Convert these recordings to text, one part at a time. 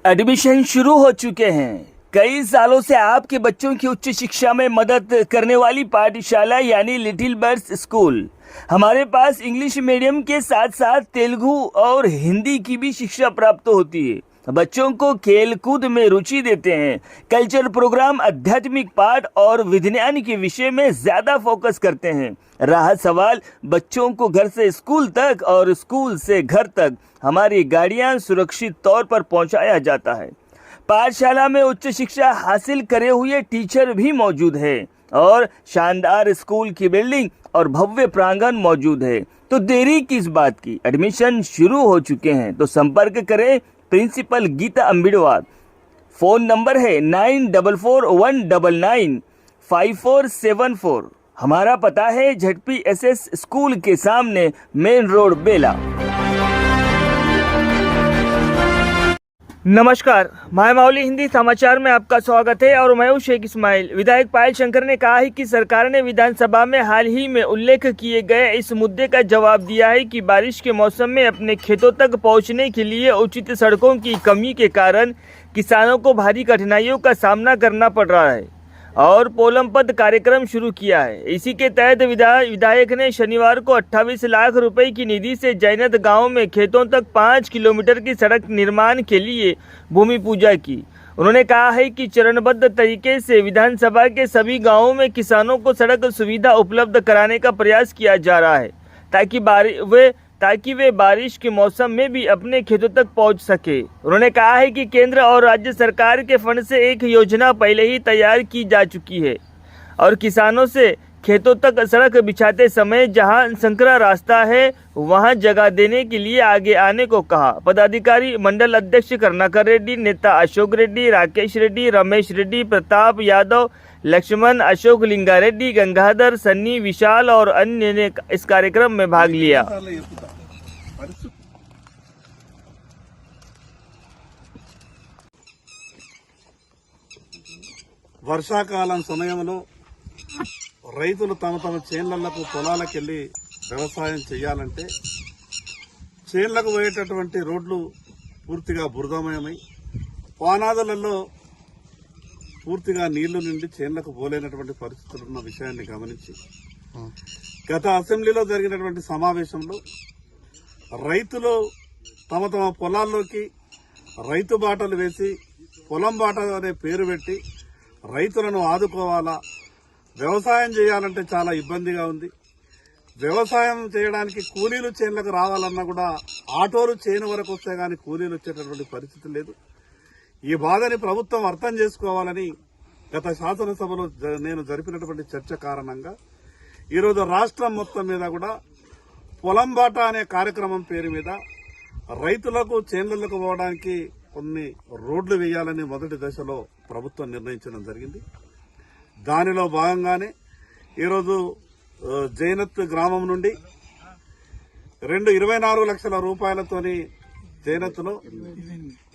Admission शुरू हो चुके हैं। कई सालों से आपके बच्चों की उच्च शिक्षा में मदद करने वाली पाठशाला यानी लिटिल बर्ड्स स्कूल। हमारे पास इंग्लिश मीडियम के साथ साथ तेलुगु और हिंदी की भी शिक्षा प्राप्त होती है। बच्चों को खेल कूद में रुचि देते हैं। कल्चर प्रोग्राम, आध्यात्मिक पाठ और विज्ञान के विषय में ज्यादा फोकस करते हैं। रहा सवाल बच्चों को घर से स्कूल तक और स्कूल से घर तक हमारी गाड़ियां सुरक्षित तौर पर पहुंचाया जाता है। पाठशाला में उच्च शिक्षा हासिल करे हुए टीचर भी मौजूद है और शानदार स्कूल की बिल्डिंग और भव्य प्रांगण मौजूद है। तो देरी किस बात की, एडमिशन शुरू हो चुके हैं। तो संपर्क करें प्रिंसिपल गीता अम्बिडवार। फोन नंबर है 9441995474। हमारा पता है ZPSS स्कूल के सामने, मेन रोड, बेला। नमस्कार, माय माउली हिंदी समाचार में आपका स्वागत है और मैं हूं शेख इस्माइल। विधायक पायल शंकर ने कहा है कि सरकार ने विधानसभा में हाल ही में उल्लेख किए गए इस मुद्दे का जवाब दिया है कि बारिश के मौसम में अपने खेतों तक पहुंचने के लिए उचित सड़कों की कमी के कारण किसानों को भारी कठिनाइयों का सामना करना पड़ रहा है और पोलमपद कार्यक्रम शुरू किया है। इसी के तहत विधायक ने शनिवार को 28 लाख रुपए की निधि से जैनत गांव में खेतों तक 5 किलोमीटर की सड़क निर्माण के लिए भूमि पूजा की। उन्होंने कहा है कि चरणबद्ध तरीके से विधानसभा के सभी गांवों में किसानों को सड़क सुविधा उपलब्ध कराने का प्रयास किया जा रहा है ताकि वे बारिश के मौसम में भी अपने खेतों तक पहुंच सके। उन्होंने कहा है कि केंद्र और राज्य सरकार के फंड से एक योजना पहले ही तैयार की जा चुकी है और किसानों से खेतों तक सड़क बिछाते समय जहां संकरा रास्ता है वहां जगह देने के लिए आगे आने को कहा। पदाधिकारी मंडल अध्यक्ष करुणाकर रेड्डी, नेता अशोक रेड्डी, राकेश रेड्डी, रमेश रेड्डी, प्रताप यादव, लक्ष्मण, अशोक लिंगारेड्डी, गंगाधर, सन्नी, विशाल और अन्य ने इस कार्यक्रम में भाग लिया। వర్షాకాలం సమయంలో రైతులు తమ చేన్లకు పొలాలకెళ్ళి వ్యవసాయం చేయాలంటే చేన్లకు పోయేటటువంటి రోడ్లు పూర్తిగా బురదమయమై వానాదులలో పూర్తిగా నీళ్లు నిండి చేన్లకు పోలేనటువంటి పరిస్థితులు ఉన్న విషయాన్ని గమనించి గత అసెంబ్లీలో జరిగినటువంటి సమావేశంలో రైతులు తమ పొలాల్లోకి రైతు బాటలు వేసి పొలం బాట అనే పేరు పెట్టి రైతులను ఆదుకోవాలా, వ్యవసాయం చేయాలంటే చాలా ఇబ్బందిగా ఉంది, వ్యవసాయం చేయడానికి కూలీలు చేన్లకు రావాలన్నా కూడా ఆటోలు చేను వరకు వస్తే గానీ కూలీలు వచ్చేటటువంటి పరిస్థితి లేదు. ఈ బాధని ప్రభుత్వం అర్థం చేసుకోవాలని గత శాసనసభలో నేను జరిపినటువంటి చర్చ కారణంగా ఈరోజు రాష్ట్రం మొత్తం మీద కూడా పొలం బాట అనే కార్యక్రమం పేరు మీద రైతులకు చేన్లకు పోవడానికి కొన్ని రోడ్లు వేయాలని మొదటి దశలో ప్రభుత్వం నిర్ణయించడం జరిగింది. దానిలో భాగంగానే ఈరోజు జైనత్ గ్రామం నుండి 24 లక్షల రూపాయలతోని జైనత్లో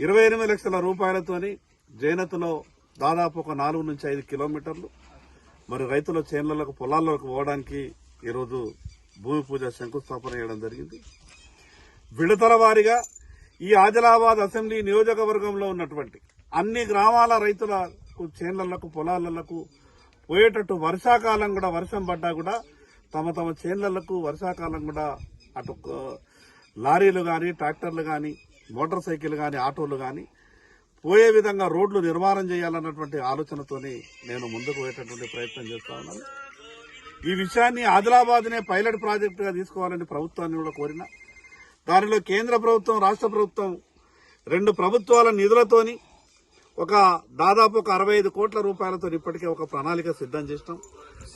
28 లక్షల రూపాయలతోని జైనత్లో దాదాపు ఒక 4 నుంచి 5 కిలోమీటర్లు మరి రైతుల చేన్లకు పొలాల్లోకి పోవడానికి ఈరోజు భూమి పూజ శంకుస్థాపన చేయడం జరిగింది. విడతల వారీగా ఈ ఆదిలాబాద్ అసెంబ్లీ నియోజకవర్గంలో ఉన్నటువంటి అన్ని గ్రామాల రైతులకు చేన్లకు పొలాలకు పోయేటట్టు వర్షాకాలం కూడా వర్షం పడ్డా కూడా తమ చేన్లకు వర్షాకాలం కూడా అటు లారీలు గాని, ట్రాక్టర్లు గాని, మోటార్ సైకిల్ గాని, ఆటోలు గాని పోయే విధంగా రోడ్లు నిర్మాణం చేయాలన్నటువంటి ఆలోచనతోని నేను ముందుకు పోయేటటువంటి ప్రయత్నం చేస్తా ఉన్నాను. ఈ విషయాన్ని ఆదిలాబాద్ నే పైలట్ ప్రాజెక్టుగా తీసుకోవాలని ప్రభుత్వాన్ని కూడా కోరిన. దానిలో కేంద్ర ప్రభుత్వం, రాష్ట్ర ప్రభుత్వం 2 ప్రభుత్వాల నిధులతోని దాదాపు 65 కోట్ల రూపాయలతో ఇప్పటికే ఒక ప్రణాళిక సిద్ధం చేసినాం.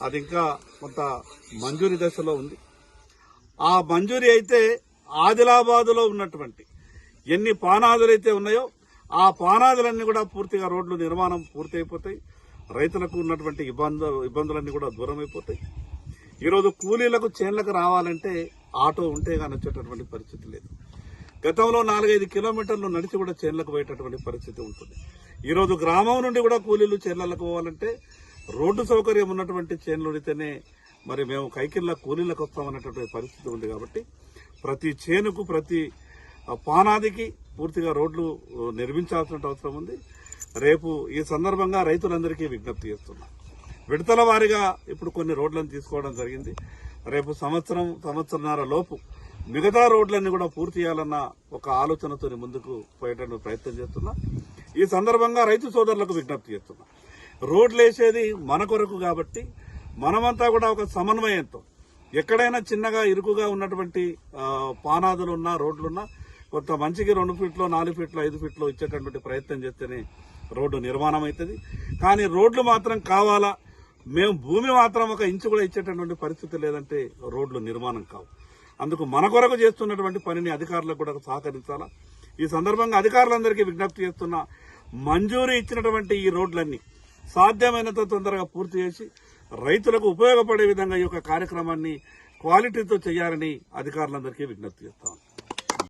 అది ఇంకా కొంత మంజూరీ దశలో ఉంది. ఆ మంజూరీ అయితే ఆదిలాబాదులో ఉన్నటువంటి ఎన్ని పానాదులైతే ఉన్నాయో ఆ పానాదులన్నీ కూడా పూర్తిగా రోడ్లు నిర్మాణం పూర్తి అయిపోతాయి. రైతులకు ఉన్నటువంటి ఇబ్బందులన్నీ కూడా దూరం అయిపోతాయి. ఈరోజు కూలీలకు చేన్లకు రావాలంటే ఆటో ఉంటే కానీ వచ్చేటటువంటి పరిస్థితి లేదు. గతంలో 4-5 కిలోమీటర్లు నడిచి కూడా చేన్లకు పోయేటటువంటి పరిస్థితి ఉంటుంది. ఈరోజు గ్రామం నుండి కూడా కూలీలు చేన్లకు పోవాలంటే రోడ్డు సౌకర్యం ఉన్నటువంటి చేన్లు ఉండితేనే మరి మేము కైకిళ్ళ కూలీలకు వస్తామనేటటువంటి పరిస్థితి ఉంది. కాబట్టి ప్రతి చేనుకు, ప్రతి పానాదికి పూర్తిగా రోడ్లు నిర్మించాల్సిన అవసరం ఉంది. రేపు ఈ సందర్భంగా రైతులందరికీ విజ్ఞప్తి చేస్తున్నా, విడతల వారీగా ఇప్పుడు కొన్ని రోడ్లను తీసుకోవడం జరిగింది. రేపు సంవత్సరంన్నర లోపు మిగతా రోడ్లన్నీ కూడా పూర్తి చేయాలన్న ఒక ఆలోచనతో ముందుకు పోయేటటువంటి ప్రయత్నం చేస్తున్నా. ఈ సందర్భంగా రైతు సోదరులకు విజ్ఞప్తి చేస్తున్నా, రోడ్లు వేసేది మన కొరకు కాబట్టి మనమంతా కూడా ఒక సమన్వయంతో ఎక్కడైనా చిన్నగా ఇరుకుగా ఉన్నటువంటి పానాదులున్నా రోడ్లున్నా కొంత మంచికి 2 ఫీట్లు 4 ఫీట్లు 5 ఫీట్లు ఇచ్చేటటువంటి ప్రయత్నం చేస్తేనే రోడ్డు నిర్మాణం అవుతుంది. కానీ రోడ్లు మాత్రం కావాలా, మేము భూమి మాత్రం 1 ఇంచు కూడా ఇచ్చేటటువంటి పరిస్థితి లేదంటే రోడ్లు నిర్మాణం కావు. అందుకు మన కొరకు చేస్తున్నటువంటి పనిని అధికారులకు కూడా సహకరించాలా. ఈ సందర్భంగా అధికారులందరికీ విజ్ఞప్తి చేస్తున్నా, మంజూరు ఇచ్చినటువంటి ఈ రోడ్లన్నీ సాధ్యమైనంత తొందరగా పూర్తి చేసి రైతులకు ఉపయోగపడే విధంగా ఈ యొక్క కార్యక్రమాన్ని క్వాలిటీతో చేయాలని అధికారులందరికీ విజ్ఞప్తి చేస్తాం.